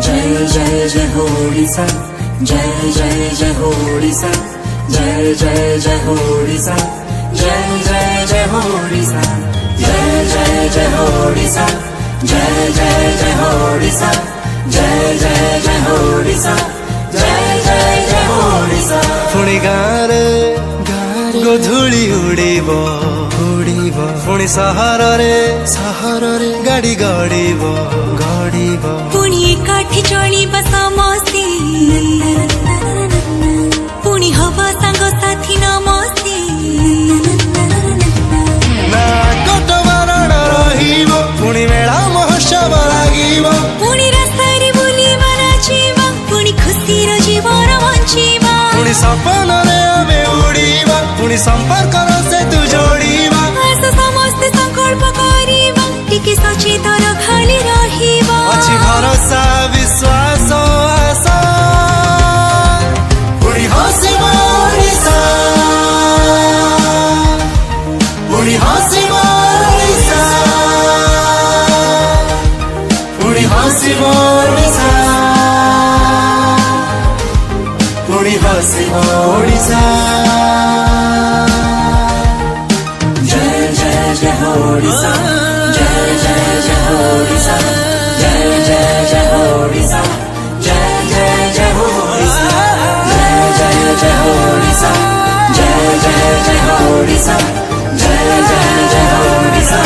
जय जय जय हो ओडिशा, जय जय जय हो ओडिशा, जय जय जय हो ओडिशा, जय जय जय हो ओडिशा, जय जय जय हो ओडिशा, जय जय जय हो ओडिशा, जय जय जय हो ओडिशा, जय जय जय हो ओडिशा। पुणी गाँरे गोधूली उड़ीब पुणी सहरे गाड़ी गड़ीब पुणी एकाठी चलिबा समस्ते पुणी हवा सांग साथी नमस्ते ना कट बारण रहिब पुणी मेला महोत्सव लागिब पुणी रास्तारे बुलिबा नाचिबा पुणी खुशीर जीवन बଞ୍ଚିबा पुणी सपनरे आमे उड़ीबा पुणी संपर्कर सेतु जोड़ीबा आस समस्ते संकल्प करिबा टिके सचेतन खाली रहिबा अछि भरोसा विश्वास आशा पुणी हसिब ओडिशा पुणी हसिब ओडिशा पुणी हसिब ओडिशा पुणी हसिब ओडिशा। जय जय जय हो ओडिशा, जय जय जय हो ओडिशा, जय जय जय हो ओडिशा, जय जय जय हो ओडिशा, जय जय जय हो ओडिशा, जय जय जय हो ओडिशा, जय जय जय हो ओडिशा।